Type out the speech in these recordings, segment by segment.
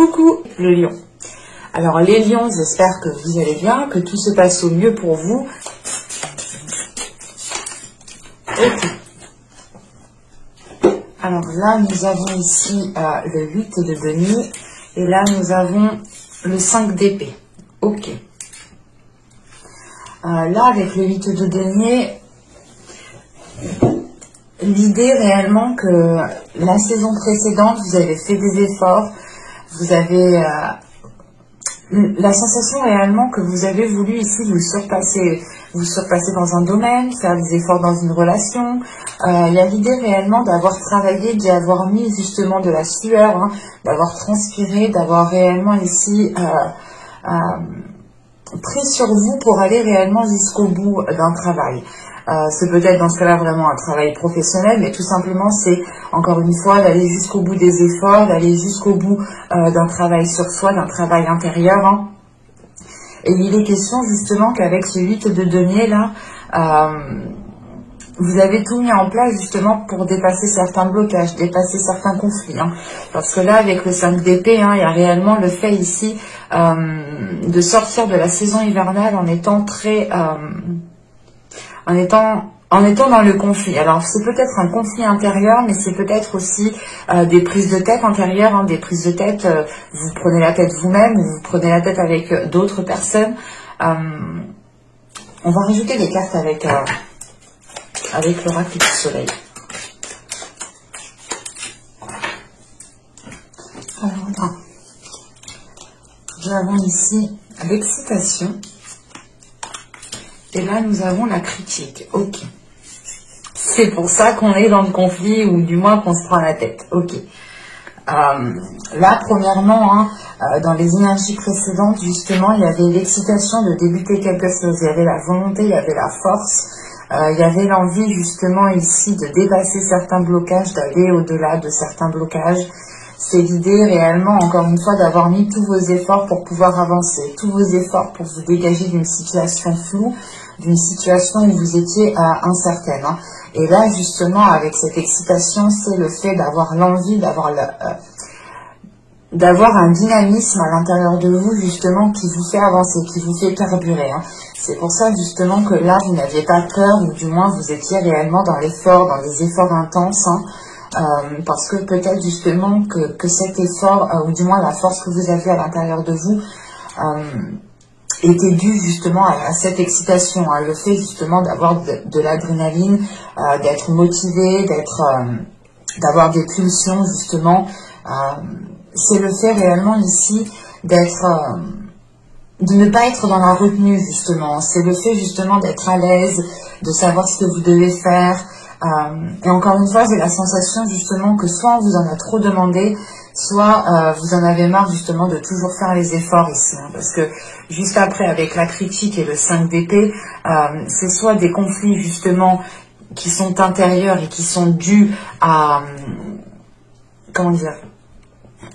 Coucou le lion. Alors les lions, j'espère que vous allez bien, que tout se passe au mieux pour vous. Ok. Alors là, nous avons ici le 8 de denier et là, nous avons le 5 d'épée. Ok. Là, avec le 8 de denier, l'idée réellement que la saison précédente, vous avez fait des efforts, vous avez la sensation réellement que vous avez voulu ici vous surpasser dans un domaine, faire des efforts dans une relation. Il y a l'idée réellement d'avoir travaillé, d'y avoir mis justement de la sueur, hein, d'avoir transpiré, d'avoir réellement ici pris sur vous pour aller réellement jusqu'au bout d'un travail. C'est peut-être dans ce cas-là vraiment un travail professionnel, mais tout simplement c'est encore une fois d'aller jusqu'au bout des efforts, d'aller jusqu'au bout d'un travail sur soi, d'un travail intérieur. Hein. Et il est question justement qu'avec ce 8 de denier là, vous avez tout mis en place justement pour dépasser certains blocages, dépasser certains conflits. Hein. Parce que là, avec le 5 d'épée, hein, il y a réellement le fait ici de sortir de la saison hivernale en étant très... en étant dans le conflit. Alors, c'est peut-être un conflit intérieur, mais c'est peut-être aussi des prises de tête intérieures, hein, des prises de tête, vous prenez la tête vous-même, ou vous prenez la tête avec d'autres personnes. On va rajouter des cartes avec l'oracle du soleil. Alors, là, nous avons ici l'excitation. Et là, nous avons la critique. Ok. C'est pour ça qu'on est dans le conflit, ou du moins qu'on se prend la tête. Ok. Là, premièrement, hein, dans les énergies précédentes, justement, il y avait l'excitation de débuter quelque chose. Il y avait la volonté, il y avait la force. Il y avait l'envie, justement, ici, de dépasser certains blocages, d'aller au-delà de certains blocages. C'est l'idée réellement, encore une fois, d'avoir mis tous vos efforts pour pouvoir avancer, tous vos efforts pour vous dégager d'une situation floue, d'une situation où vous étiez incertaine. Hein. Et là, justement, avec cette excitation, c'est le fait d'avoir l'envie, d'avoir un dynamisme à l'intérieur de vous, justement, qui vous fait avancer, qui vous fait carburer. Hein. C'est pour ça, justement, que là, vous n'aviez pas peur, ou du moins, vous étiez réellement dans l'effort, dans des efforts intenses, hein. Parce que peut-être justement que cet effort, ou du moins la force que vous avez à l'intérieur de vous, était due justement à cette excitation, hein, le fait justement d'avoir de l'adrénaline, d'être motivé, d'avoir des pulsions justement. C'est le fait réellement ici de ne pas être dans la retenue justement. C'est le fait justement d'être à l'aise, de savoir ce que vous devez faire. Et encore une fois, j'ai la sensation justement que soit on vous en a trop demandé, soit vous en avez marre justement de toujours faire les efforts ici. Hein, parce que juste après, avec la critique et le 5 d'épée, c'est soit des conflits justement qui sont intérieurs et qui sont dus à... comment dire,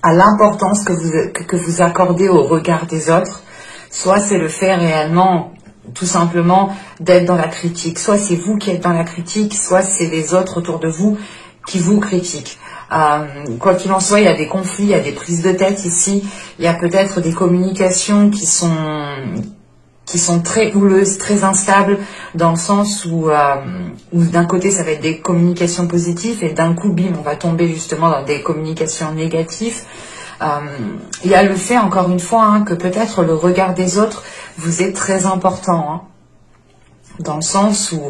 à l'importance que vous accordez au regard des autres, soit c'est le fait réellement... tout simplement d'être dans la critique. Soit c'est vous qui êtes dans la critique, soit c'est les autres autour de vous qui vous critiquent. Quoi qu'il en soit, il y a des conflits, il y a des prises de tête ici, il y a peut-être des communications qui sont très houleuses, très instables, dans le sens où d'un côté ça va être des communications positives et d'un coup, bim, on va tomber justement dans des communications négatives. Il y a le fait, encore une fois, hein, que peut-être le regard des autres vous est très important, hein, dans le sens où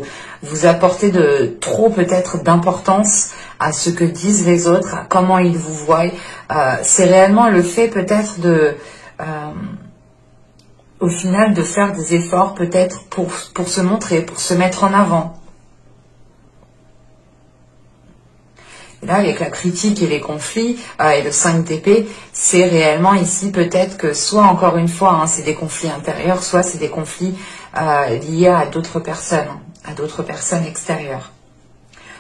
vous apportez trop peut-être d'importance à ce que disent les autres, à comment ils vous voient. C'est réellement le fait peut-être au final de faire des efforts peut-être pour se montrer, pour se mettre en avant. Et là, avec la critique et les conflits, et le 5 d'épée, c'est réellement ici peut-être que soit, encore une fois, hein, c'est des conflits intérieurs, soit c'est des conflits liés à d'autres personnes extérieures.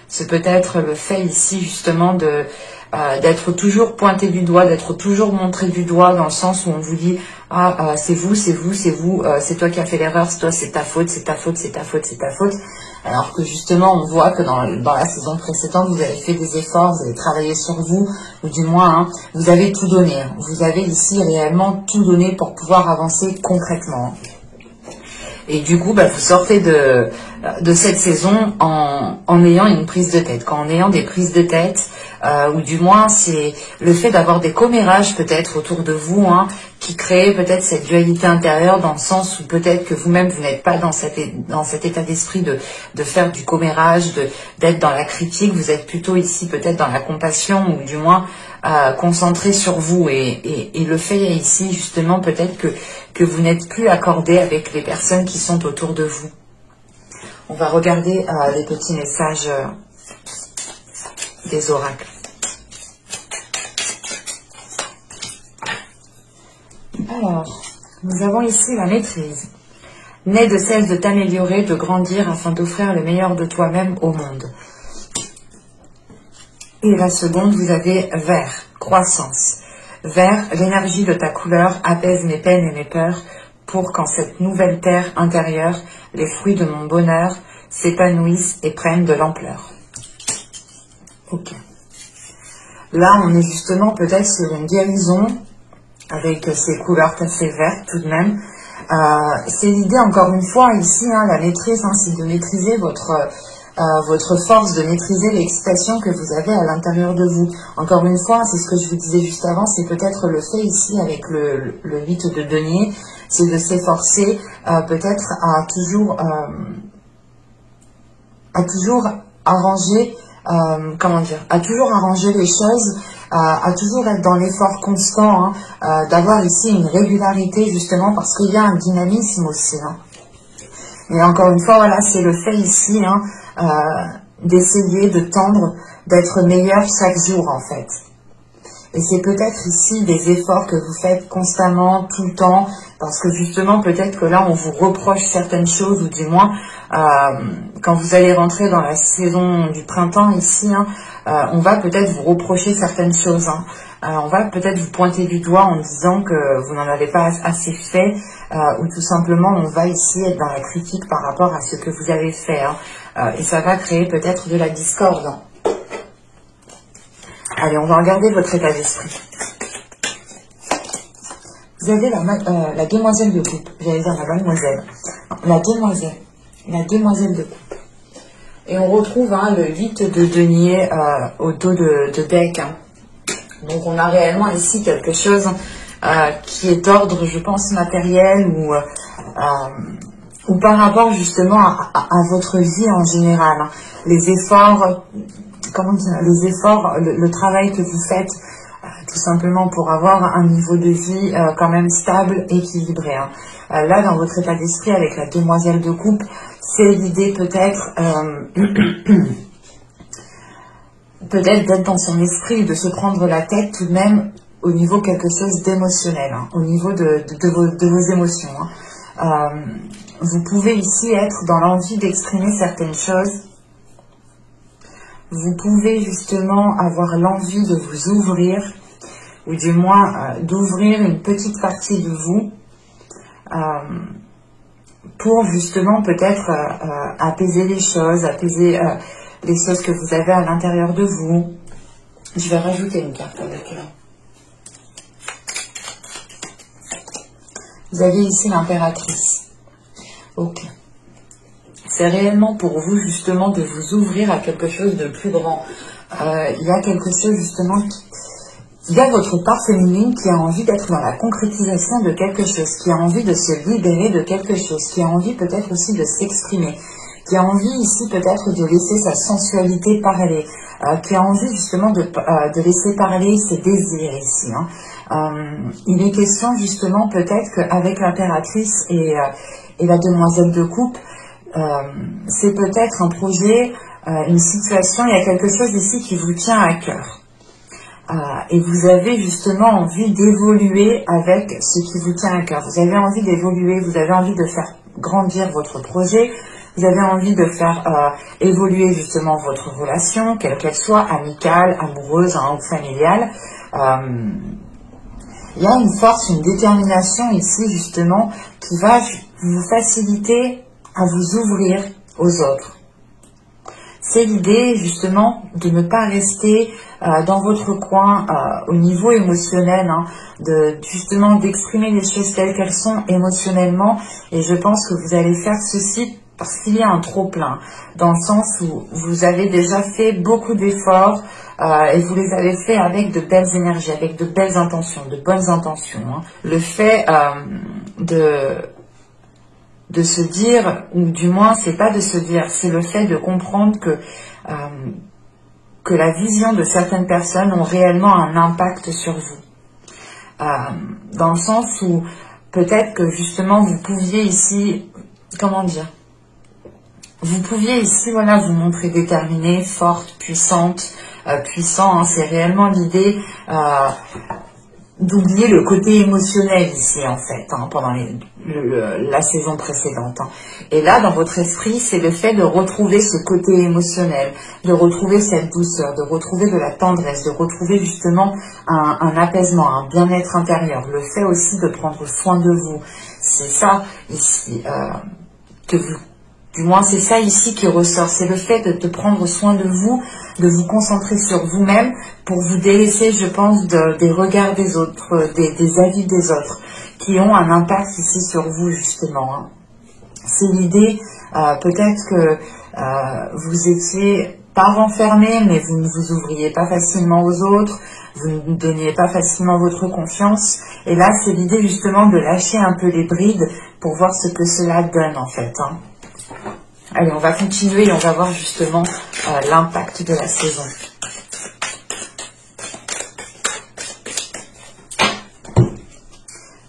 C'est peut-être le fait ici, justement, d'être toujours pointé du doigt, d'être toujours montré du doigt, dans le sens où on vous dit ah c'est vous, c'est toi qui as fait l'erreur, c'est toi, c'est ta faute, c'est ta faute, c'est ta faute, c'est ta faute. Alors que justement, on voit que dans la saison précédente, vous avez fait des efforts, vous avez travaillé sur vous, ou du moins, hein, vous avez tout donné. Vous avez ici réellement tout donné pour pouvoir avancer concrètement. Et du coup, vous sortez de cette saison en ayant une prise de tête. En ayant des prises de tête, ou du moins, c'est le fait d'avoir des commérages peut-être autour de vous, hein, qui créent peut-être cette dualité intérieure dans le sens où peut-être que vous-même, vous n'êtes pas dans cet état d'esprit de faire du commérage, d'être dans la critique. Vous êtes plutôt ici peut-être dans la compassion, ou du moins concentré sur vous. Et le fait ici, justement, peut-être que vous n'êtes plus accordé avec les personnes qui sont autour de vous. On va regarder les petits messages des oracles. Alors, nous avons ici la maîtrise. Née de cesse de t'améliorer, de grandir afin d'offrir le meilleur de toi-même au monde. Et la seconde, vous avez vert, croissance. Vert, l'énergie de ta couleur apaise mes peines et mes peurs pour qu'en cette nouvelle terre intérieure, les fruits de mon bonheur s'épanouissent et prennent de l'ampleur. Ok. Là, on est justement peut-être sur une guérison avec ces couleurs assez vertes tout de même. C'est l'idée, encore une fois, ici, hein, la maîtrise, hein, c'est de maîtriser votre force, de maîtriser l'excitation que vous avez à l'intérieur de vous. Encore une fois, c'est ce que je vous disais juste avant, c'est peut-être le fait ici avec le 8 de denier, c'est de s'efforcer peut-être à toujours arranger, à toujours arranger les choses, à toujours être dans l'effort constant, hein, d'avoir ici une régularité justement parce qu'il y a un dynamisme aussi. Hein. Et encore une fois, voilà, c'est le fait ici, hein, d'essayer de tendre, d'être meilleur chaque jour en fait. Et c'est peut-être ici des efforts que vous faites constamment, tout le temps, parce que justement, peut-être que là, on vous reproche certaines choses, ou du moins, quand vous allez rentrer dans la saison du printemps ici, hein, on va peut-être vous reprocher certaines choses. Hein. On va peut-être vous pointer du doigt en disant que vous n'en avez pas assez fait, ou tout simplement, on va ici être dans la critique par rapport à ce que vous avez fait. Hein. Et ça va créer peut-être de la discorde. Hein. Allez, on va regarder votre état d'esprit. Vous avez la demoiselle de coupe. J'allais dire la mademoiselle. Non, la demoiselle de coupe. Et on retrouve hein, le 8 de denier au dos de deck. Hein. Donc on a réellement ici quelque chose qui est d'ordre, je pense, matériel ou par rapport justement à votre vie en général. Hein. Les efforts... le travail que vous faites tout simplement pour avoir un niveau de vie quand même stable, équilibré. Hein. Là, dans votre état d'esprit avec la demoiselle de coupe, c'est l'idée peut-être d'être dans son esprit, de se prendre la tête tout de même au niveau quelque chose d'émotionnel, hein, au niveau de vos émotions. Hein. Vous pouvez ici être dans l'envie d'exprimer certaines choses. Vous pouvez justement avoir l'envie de vous ouvrir, ou du moins d'ouvrir une petite partie de vous pour justement peut-être apaiser les choses, apaiser les choses que vous avez à l'intérieur de vous. Je vais rajouter une carte avec là. Vous avez ici l'impératrice. Ok. C'est réellement pour vous justement de vous ouvrir à quelque chose de plus grand. Il y a quelque chose justement il y a votre part féminine qui a envie d'être dans la concrétisation de quelque chose, qui a envie de se libérer de quelque chose, qui a envie peut-être aussi de s'exprimer, qui a envie ici peut-être de laisser sa sensualité parler, qui a envie justement de laisser parler ses désirs ici. Hein. Il est question justement peut-être qu'avec l'impératrice et la demoiselle de coupe, c'est peut-être un projet, une situation, il y a quelque chose ici qui vous tient à cœur. Et vous avez justement envie d'évoluer avec ce qui vous tient à cœur. Vous avez envie d'évoluer, vous avez envie de faire grandir votre projet, vous avez envie de faire évoluer justement votre relation, quelle qu'elle soit, amicale, amoureuse, hein, ou familiale. Il y a une force, une détermination ici justement qui va vous faciliter à vous ouvrir aux autres. C'est l'idée justement de ne pas rester dans votre coin au niveau émotionnel, hein, justement d'exprimer les choses telles qu'elles sont émotionnellement. Et je pense que vous allez faire ceci parce qu'il y a un trop-plein, dans le sens où vous avez déjà fait beaucoup d'efforts et vous les avez fait avec de belles énergies, avec de belles intentions, de bonnes intentions. Hein. Le fait de se dire, ou du moins c'est pas de se dire, c'est le fait de comprendre que la vision de certaines personnes ont réellement un impact sur vous. Dans le sens où peut-être que justement vous pouviez ici, comment dire, vous pouviez ici, voilà, vous montrer déterminée, forte, puissante, puissant, hein, c'est réellement l'idée d'oublier le côté émotionnel ici en fait, hein, pendant la saison précédente. Hein. Et là, dans votre esprit, c'est le fait de retrouver ce côté émotionnel, de retrouver cette douceur, de retrouver de la tendresse, de retrouver justement un apaisement, un bien-être intérieur, le fait aussi de prendre soin de vous. C'est ça ici que vous... Du moins, c'est ça ici qui ressort. C'est le fait de prendre soin de vous concentrer sur vous-même pour vous délaisser, je pense, des regards des autres, des avis des autres, qui ont un impact ici sur vous, justement. Hein. C'est l'idée, peut-être que vous étiez pas renfermé, mais vous ne vous ouvriez pas facilement aux autres, vous ne donniez pas facilement votre confiance. Et là, c'est l'idée, justement, de lâcher un peu les brides pour voir ce que cela donne, en fait. Hein. Allez, on va continuer et on va voir justement l'impact de la saison.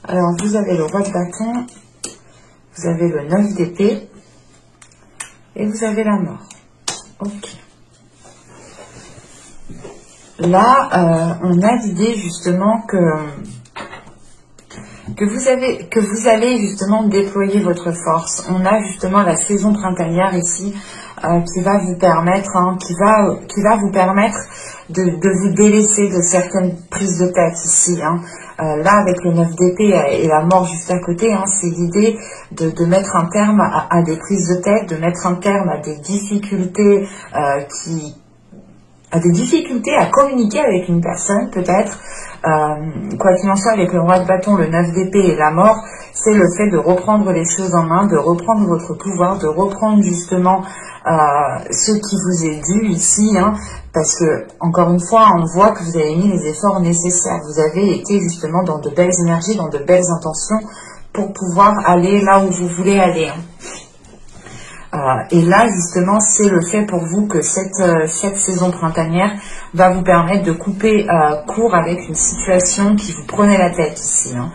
Alors, vous avez le roi de bâton, vous avez le 9 d'épée et vous avez la mort. Ok. Là, on a l'idée justement que vous allez justement déployer votre force. On a justement la saison printanière ici qui va vous permettre, hein, qui va vous permettre de vous délaisser de certaines prises de tête ici. Hein. Là, avec le 9 d'épée et la mort juste à côté, hein, c'est l'idée de mettre un terme à des prises de tête, de mettre un terme à des difficultés à communiquer avec une personne, peut-être. Quoi qu'il en soit, avec le roi de bâton, le 9 d'épée et la mort, c'est le fait de reprendre les choses en main, de reprendre votre pouvoir, de reprendre justement ce qui vous est dû ici, hein, parce que, encore une fois, on voit que vous avez mis les efforts nécessaires. Vous avez été justement dans de belles énergies, dans de belles intentions pour pouvoir aller là où vous voulez aller. Hein. Et là, justement, c'est le fait pour vous que cette saison printanière va vous permettre de couper court avec une situation qui vous prenait la tête ici. Hein.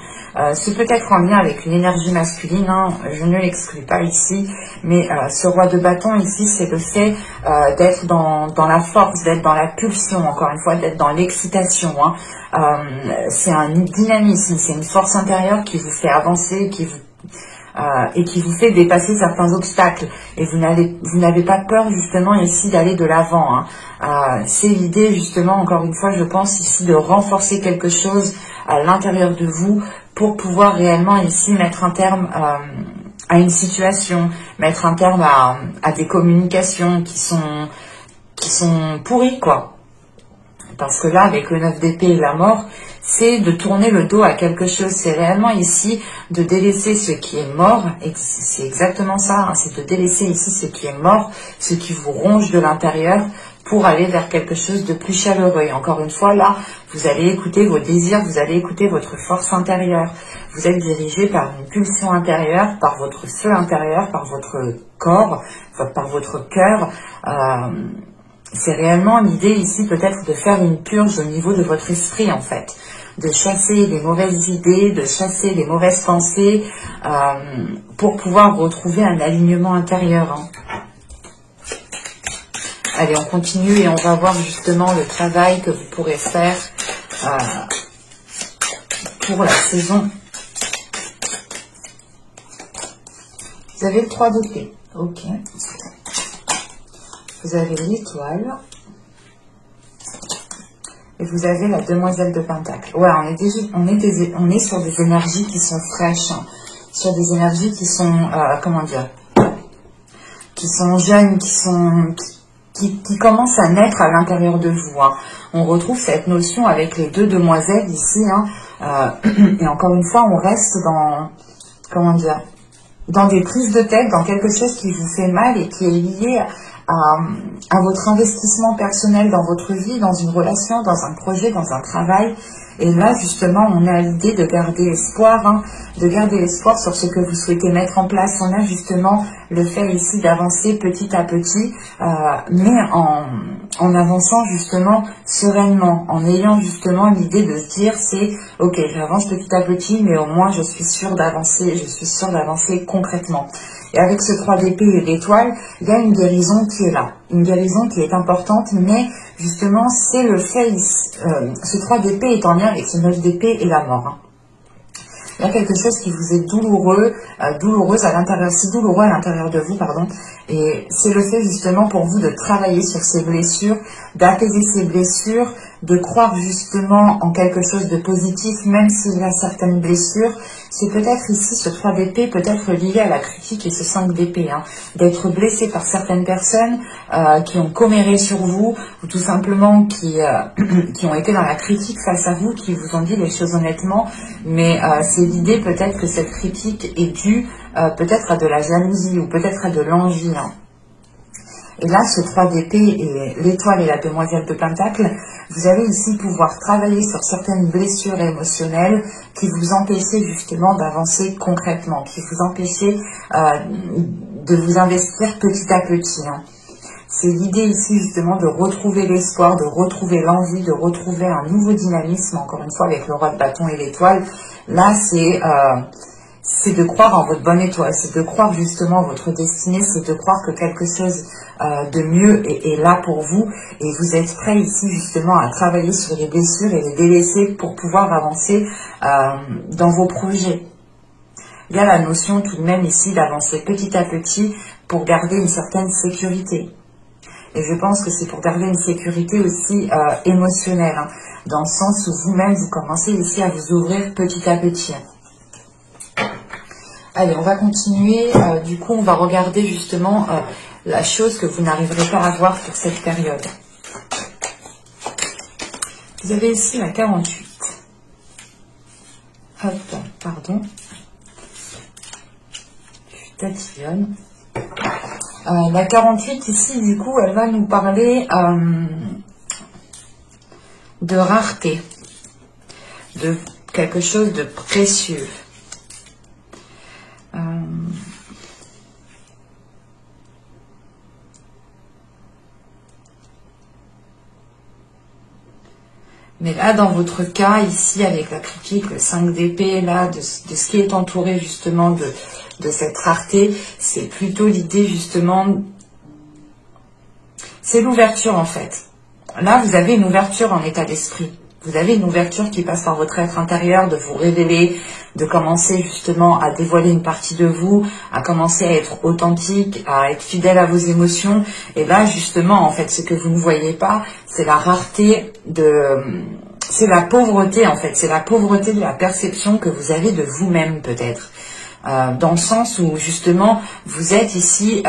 C'est peut-être en lien avec une énergie masculine, hein, je ne l'exclus pas ici, mais ce roi de bâton ici, c'est le fait d'être dans la force, d'être dans la pulsion, encore une fois, d'être dans l'excitation. Hein. C'est un dynamisme, c'est une force intérieure qui vous fait avancer, et qui vous fait dépasser certains obstacles. Et vous n'avez pas peur justement ici d'aller de l'avant. Hein. C'est l'idée justement, encore une fois, je pense ici de renforcer quelque chose à l'intérieur de vous pour pouvoir réellement ici mettre un terme à une situation, mettre un terme à des communications qui sont pourries, quoi. Parce que là, avec le 9 d'épée et la mort, c'est de tourner le dos à quelque chose. C'est réellement ici de délaisser ce qui est mort. Et c'est exactement ça, hein, c'est de délaisser ici ce qui est mort, ce qui vous ronge de l'intérieur pour aller vers quelque chose de plus chaleureux. Et encore une fois, là, vous allez écouter vos désirs, vous allez écouter votre force intérieure. Vous êtes dirigé par une pulsion intérieure, par votre feu intérieur, par votre corps, par votre cœur. C'est réellement l'idée ici peut-être de faire une purge au niveau de votre esprit en fait, de chasser les mauvaises idées, de chasser les mauvaises pensées pour pouvoir retrouver un alignement intérieur. Hein. Allez, on continue et on va voir justement le travail que vous pourrez faire pour la saison. Vous avez le 3 d'épée, ok. Vous avez l'étoile, Et vous avez la demoiselle de Pentacle. Ouais, on est sur des énergies qui sont fraîches, hein, sur des énergies qui sont, comment dire, qui sont jeunes, qui commencent à naître à l'intérieur de vous. Hein. On retrouve cette notion avec les deux demoiselles ici. Hein, et encore une fois, on reste dans, comment dire, dans des prises de tête, dans quelque chose qui vous fait mal et qui est lié à votre investissement personnel dans votre vie, dans une relation, dans un projet, dans un travail. Et là, justement, on a l'idée de garder espoir, hein, de garder espoir sur ce que vous souhaitez mettre en place. On a justement le fait ici d'avancer petit à petit, mais en avançant justement sereinement, en ayant justement l'idée de se dire c'est ok, j'avance petit à petit, mais au moins je suis sûre d'avancer concrètement. Et avec ce 3 d'épée et l'étoile, il y a une guérison qui est là, une guérison qui est importante, mais justement c'est le fait, ce 3 d'épée est en lien avec ce 9 d'épée et la mort. Hein. Il y a quelque chose qui vous est douloureux, douloureuse à l'intérieur, si douloureux à l'intérieur de vous, pardon. Et c'est le fait justement pour vous de travailler sur ces blessures, d'apaiser ces blessures, de croire justement en quelque chose de positif, même s'il y a certaines blessures. C'est peut-être ici, ce 3 d'épée, peut-être lié à la critique et ce 5 d'épée, hein, d'être blessé par certaines personnes qui ont comméré sur vous, ou tout simplement qui ont été dans la critique face à vous, qui vous ont dit les choses honnêtement, mais c'est l'idée peut-être que cette critique est due peut-être à de la jalousie ou peut-être à de l'envie. Hein. Et là, ce 3 d'épée et l'étoile et la demoiselle de Pentacle, vous allez ici pouvoir travailler sur certaines blessures émotionnelles qui vous empêchaient justement d'avancer concrètement, qui vous empêchaient de vous investir petit à petit. Hein. C'est l'idée ici justement de retrouver l'espoir, de retrouver l'envie, de retrouver un nouveau dynamisme, encore une fois avec le roi de bâton et l'étoile. Là, c'est de croire en votre bonne étoile, c'est de croire justement en votre destinée, c'est de croire que quelque chose de mieux est là pour vous et vous êtes prêt ici justement à travailler sur les blessures et les délaisser pour pouvoir avancer dans vos projets. Il y a la notion tout de même ici d'avancer petit à petit pour garder une certaine sécurité. Et je pense que c'est pour garder une sécurité aussi émotionnelle, hein, dans le sens où vous-même vous commencez ici à vous ouvrir petit à petit. Allez, on va continuer. Du coup, on va regarder justement la chose que vous n'arriverez pas à voir pour cette période. Vous avez ici la 48. Hop, pardon. Je tatillonne. La 48, ici, du coup, elle va nous parler de rareté, de quelque chose de précieux. Mais là, dans votre cas, ici, avec la critique, le 5 d'épée, là, de ce qui est entouré justement de cette rareté, c'est plutôt l'idée justement, c'est l'ouverture en fait. Là, vous avez une ouverture en état d'esprit. Vous avez une ouverture qui passe par votre être intérieur, de vous révéler, de commencer justement à dévoiler une partie de vous, à commencer à être authentique, à être fidèle à vos émotions. Et là, justement, en fait, ce que vous ne voyez pas, c'est la rareté c'est la pauvreté, en fait. C'est la pauvreté de la perception que vous avez de vous-même, peut-être. Dans le sens où, justement, vous êtes ici...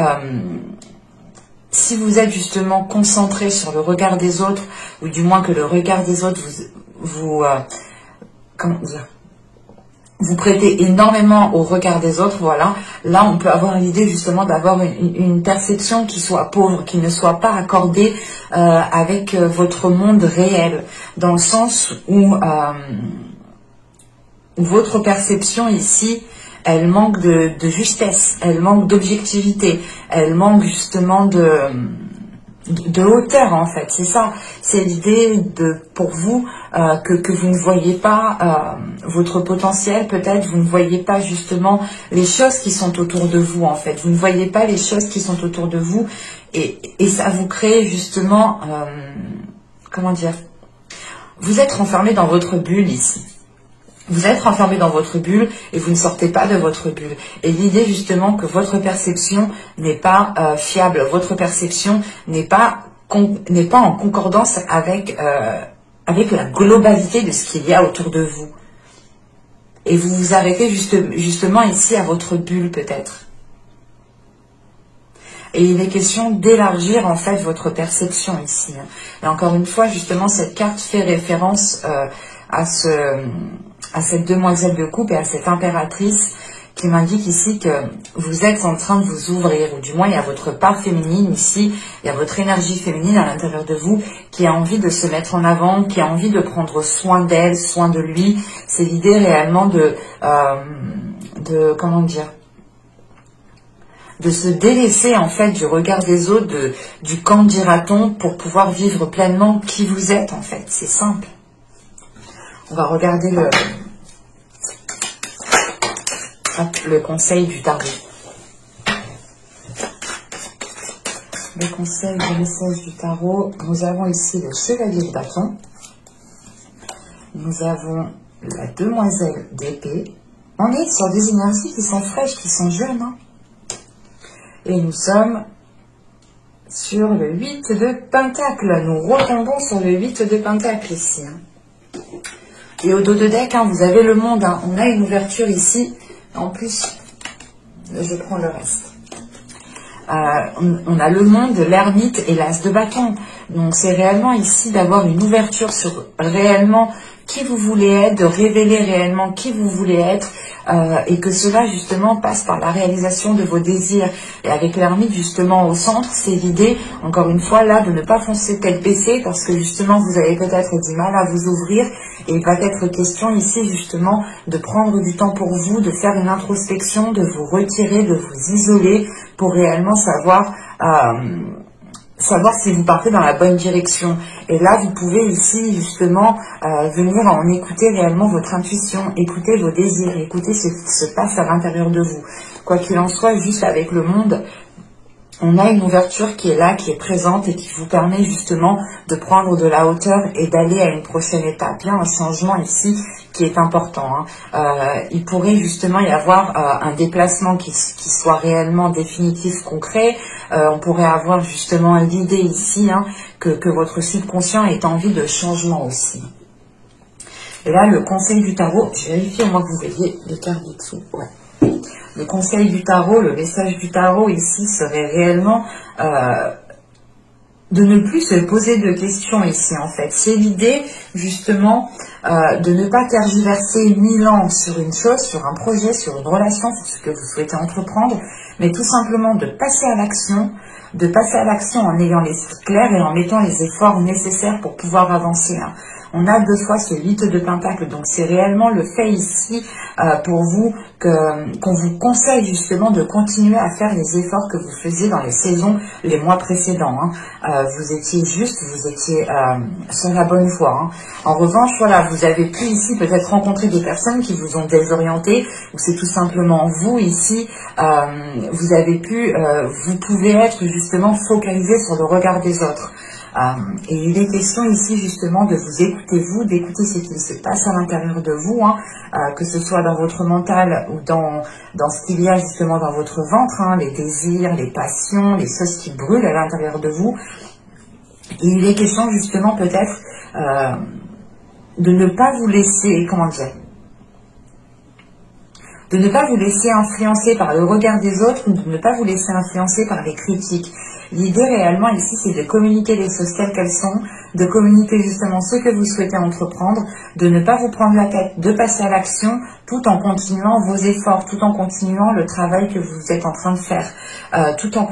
si vous êtes justement concentré sur le regard des autres, ou du moins que le regard des autres vous prêtez énormément au regard des autres, voilà, là on peut avoir l'idée justement d'avoir une perception qui soit pauvre, qui ne soit pas accordée avec votre monde réel, dans le sens où votre perception ici, elle manque de justesse, elle manque d'objectivité, elle manque justement de hauteur en fait, c'est ça, c'est l'idée pour vous que vous ne voyez pas votre potentiel, peut-être vous ne voyez pas justement les choses qui sont autour de vous en fait, vous ne voyez pas les choses qui sont autour de vous et ça vous crée justement, comment dire, vous êtes renfermé dans votre bulle ici. Vous êtes renfermé dans votre bulle et vous ne sortez pas de votre bulle. Et l'idée justement que votre perception n'est pas fiable, votre perception n'est pas en concordance avec avec la globalité de ce qu'il y a autour de vous. Et vous vous arrêtez justement ici à votre bulle peut-être. Et il est question d'élargir en fait votre perception ici. Et encore une fois, justement, cette carte fait référence à cette demoiselle de coupe et à cette impératrice qui m'indique ici que vous êtes en train de vous ouvrir, ou du moins il y a votre part féminine ici, il y a votre énergie féminine à l'intérieur de vous qui a envie de se mettre en avant, qui a envie de prendre soin d'elle, soin de lui. C'est l'idée réellement de comment dire, de se délaisser en fait du regard des autres, du qu'en dira-t-on, pour pouvoir vivre pleinement qui vous êtes en fait. C'est simple. On va regarder le conseil du tarot. Le conseil du message du tarot. Nous avons ici le chevalier de bâton. Nous avons la demoiselle d'épée. On est sur des énergies qui sont fraîches, qui sont jeunes. Hein. Et nous sommes sur le 8 de Pentacle. Nous retombons sur le 8 de Pentacle ici. Hein. Et au dos de deck, hein, vous avez le monde. Hein. On a une ouverture ici. En plus, je prends le reste. On a le monde, l'ermite et l'as de bâton. Donc c'est réellement ici d'avoir une ouverture sur réellement qui vous voulez être, de révéler réellement qui vous voulez être, et que cela justement passe par la réalisation de vos désirs. Et avec l'ermite justement au centre, c'est l'idée, encore une fois là, de ne pas foncer tête baissée, parce que justement vous avez peut-être du mal à vous ouvrir, et il va être question ici justement de prendre du temps pour vous, de faire une introspection, de vous retirer, de vous isoler, pour réellement savoir si vous partez dans la bonne direction. Et là, vous pouvez ici, justement, venir en écouter réellement votre intuition, écouter vos désirs, écouter ce qui se passe à l'intérieur de vous. Quoi qu'il en soit, juste avec le monde, on a une ouverture qui est là, qui est présente et qui vous permet justement de prendre de la hauteur et d'aller à une prochaine étape. Il y a un changement ici qui est important. Hein. Il pourrait justement y avoir un déplacement qui soit réellement définitif, concret. On pourrait avoir justement l'idée ici que votre subconscient ait envie de changement aussi. Et là, le conseil du tarot, je vérifie au moins que vous voyez les cartes du dessous. Ouais. Le conseil du tarot, le message du tarot ici serait réellement de ne plus se poser de questions ici en fait. C'est l'idée justement de ne pas tergiverser 1000 ans sur une chose, sur un projet, sur une relation, sur ce que vous souhaitez entreprendre, mais tout simplement de passer à l'action, en ayant l'esprit clair et en mettant les efforts nécessaires pour pouvoir avancer. Hein. On a deux fois ce 8 de Pentacle, donc c'est réellement le fait ici pour vous qu'on vous conseille justement de continuer à faire les efforts que vous faisiez dans les saisons, les mois précédents. Hein. Vous étiez juste, vous étiez sur la bonne voie. Hein. En revanche, voilà, vous avez pu ici peut-être rencontrer des personnes qui vous ont désorienté, ou c'est tout simplement vous ici, vous avez pu, vous pouvez être justement focalisé sur le regard des autres. Et il est question ici justement de vous écouter vous, d'écouter ce qui se passe à l'intérieur de vous, hein, que ce soit dans votre mental ou dans ce qu'il y a justement dans votre ventre, hein, les désirs, les passions, les choses qui brûlent à l'intérieur de vous. Et il est question justement peut-être de ne pas vous laisser, comment dire, de ne pas vous laisser influencer par le regard des autres, ou de ne pas vous laisser influencer par les critiques. L'idée réellement ici, c'est de communiquer les choses telles qu'elles sont, de communiquer justement ce que vous souhaitez entreprendre, de ne pas vous prendre la tête, de passer à l'action, tout en continuant vos efforts, tout en continuant le travail que vous êtes en train de faire, tout en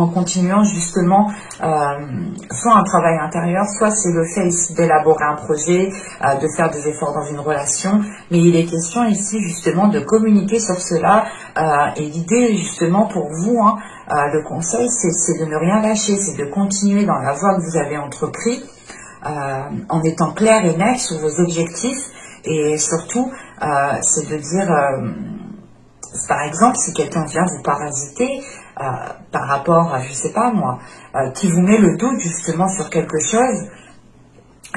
continuant justement soit un travail intérieur, soit c'est le fait ici d'élaborer un projet, de faire des efforts dans une relation, mais il est question ici justement de communiquer sur cela, et l'idée justement pour vous, hein, le conseil, c'est de ne rien lâcher, c'est de continuer dans la voie que vous avez entrepris, en étant clair et net sur vos objectifs, et surtout, c'est de dire, par exemple, si quelqu'un vient vous parasiter par rapport à, je sais pas moi, qui vous met le doute justement sur quelque chose,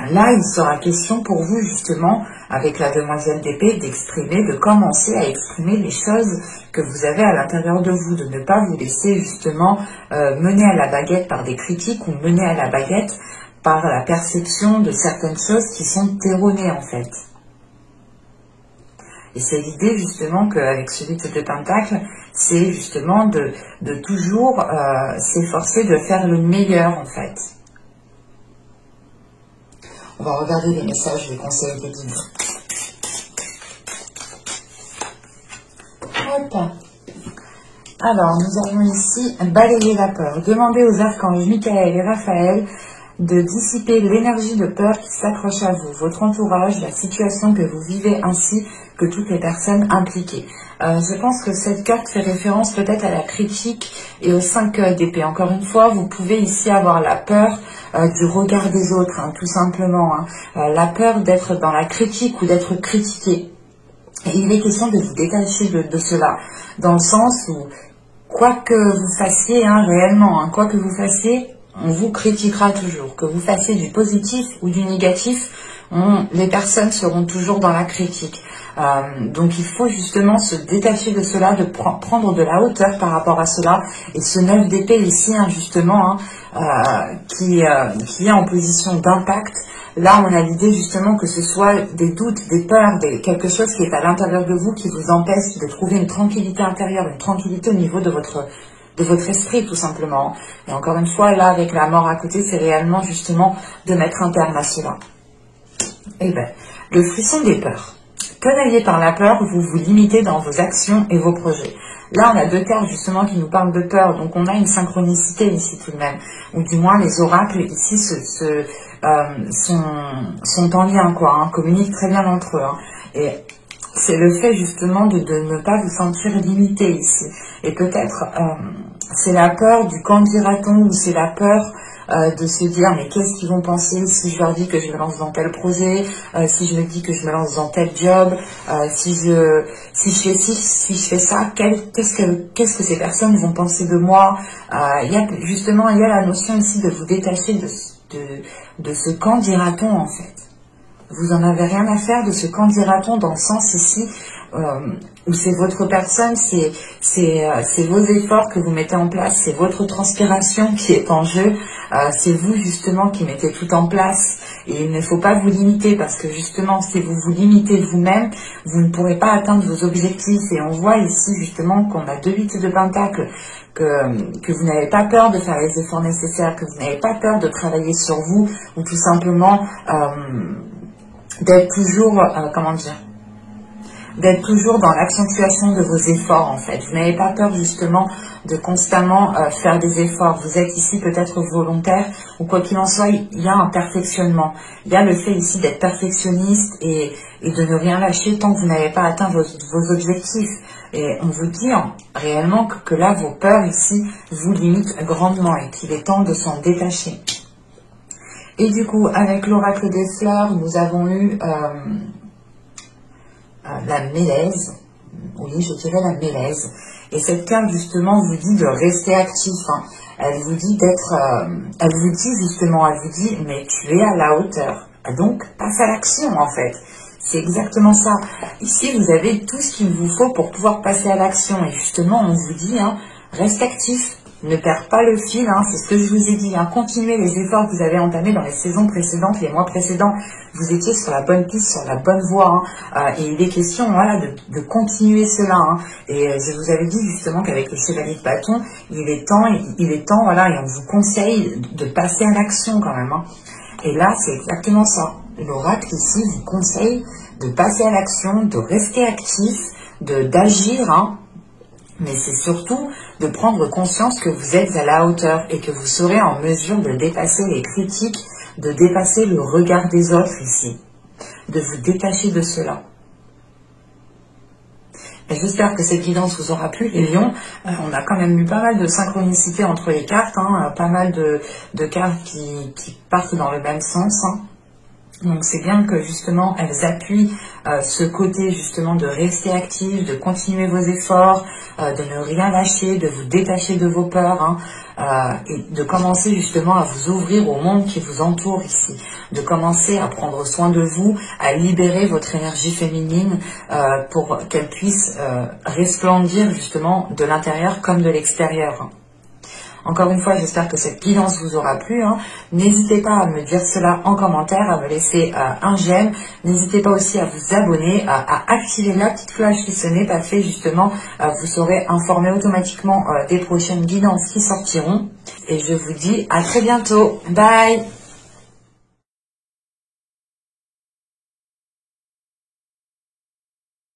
là, il sera question pour vous, justement, avec la demoiselle d'épée, d'exprimer, de commencer à exprimer les choses que vous avez à l'intérieur de vous, de ne pas vous laisser, justement, mener à la baguette par des critiques ou mener à la baguette par la perception de certaines choses qui sont erronées en fait. Et c'est l'idée justement qu'avec ce 8 de Pentacle, c'est justement de toujours s'efforcer de faire le meilleur en fait. On va regarder les messages, les conseils des guides. Hop. Alors, nous avons ici balayer la peur. Demandez aux archanges Michael et Raphaël de dissiper l'énergie de peur qui s'accroche à vous, votre entourage, la situation que vous vivez ainsi que toutes les personnes impliquées. Je pense que cette carte fait référence peut-être à la critique et aux 5 d'épée. Encore une fois, vous pouvez ici avoir la peur du regard des autres, hein, tout simplement. La peur d'être dans la critique ou d'être critiqué. Et il est question de vous détacher de cela, dans le sens où, quoi que vous fassiez, réellement, quoi que vous fassiez, on vous critiquera toujours. Que vous fassiez du positif ou du négatif, les personnes seront toujours dans la critique. Donc il faut justement se détacher de cela, de prendre de la hauteur par rapport à cela. Et ce 9 d'épée ici, justement, qui est en position d'impact, là on a l'idée justement que ce soit des doutes, des peurs, quelque chose qui est à l'intérieur de vous qui vous empêche de trouver une tranquillité intérieure, une tranquillité au niveau de votre esprit tout simplement. Et encore une fois, là avec la mort à côté, c'est réellement justement de mettre un terme à cela. Et bien, le frisson des peurs. Tenaillé par la peur, vous vous limitez dans vos actions et vos projets. Là, on a 2 cartes justement qui nous parlent de peur, donc on a une synchronicité ici tout de même, ou du moins les oracles ici sont en lien, communiquent très bien entre eux. Et c'est le fait justement de ne pas vous sentir limité ici. Et peut-être c'est la peur du quand dira-t-on, ou c'est la peur de se dire mais qu'est-ce qu'ils vont penser si je leur dis que je me lance dans tel projet, si je me dis que je me lance dans tel job, si je fais ci, si je fais ça, qu'est-ce que ces personnes vont penser de moi. Il y a la notion ici de vous détacher de ce quand dira-t-on en fait. Vous en avez rien à faire de ce quand dira-t-on, dans le sens ici où c'est votre personne, c'est vos efforts que vous mettez en place, c'est votre transpiration qui est en jeu, c'est vous justement qui mettez tout en place. Et il ne faut pas vous limiter, parce que justement si vous vous limitez vous-même, vous ne pourrez pas atteindre vos objectifs. Et on voit ici justement qu'on a 2 8 de Pentacle, que vous n'avez pas peur de faire les efforts nécessaires, que vous n'avez pas peur de travailler sur vous, ou tout simplement d'être toujours, d'être toujours dans l'accentuation de vos efforts en fait. Vous n'avez pas peur justement de constamment faire des efforts. Vous êtes ici peut-être volontaire, ou quoi qu'il en soit, il y a un perfectionnement. Il y a le fait ici d'être perfectionniste et de ne rien lâcher tant que vous n'avez pas atteint vos objectifs. Et on vous dit réellement que là, vos peurs ici vous limitent grandement et qu'il est temps de s'en détacher. Et du coup, avec l'oracle des fleurs, nous avons eu la mélèze. Oui, je dirais la mélèze. Et cette carte, justement, vous dit de rester actif. Elle vous dit elle vous dit, mais tu es à la hauteur. Donc, passe à l'action, en fait. C'est exactement ça. Ici, vous avez tout ce qu'il vous faut pour pouvoir passer à l'action. Et justement, on vous dit, reste actif. Ne perds pas le fil, c'est ce que je vous ai dit. Continuez les efforts que vous avez entamés dans les saisons précédentes, les mois précédents. Vous étiez sur la bonne piste, sur la bonne voie. Et il est question de continuer cela. Et je vous avais dit justement qu'avec le chevalier de bâton, il est temps, et on vous conseille de passer à l'action quand même. Et là, c'est exactement ça. L'oracle ici vous conseille de passer à l'action, de rester actif, d'agir, mais c'est surtout de prendre conscience que vous êtes à la hauteur et que vous serez en mesure de dépasser les critiques, de dépasser le regard des autres ici, de vous détacher de cela. J'espère que cette guidance vous aura plu, les lions. On a quand même eu pas mal de synchronicité entre les cartes, pas mal de cartes qui partent dans le même sens. Donc c'est bien que justement elles appuient ce côté justement de rester actif, de continuer vos efforts, de ne rien lâcher, de vous détacher de vos peurs, et de commencer justement à vous ouvrir au monde qui vous entoure ici, de commencer à prendre soin de vous, à libérer votre énergie féminine pour qu'elle puisse resplendir justement de l'intérieur comme de l'extérieur. Encore une fois, j'espère que cette guidance vous aura plu. N'hésitez pas à me dire cela en commentaire, à me laisser un j'aime. N'hésitez pas aussi à vous abonner, à activer la petite cloche qui sonnait, pas fait justement, vous serez informé automatiquement des prochaines guidances qui sortiront. Et je vous dis à très bientôt. Bye!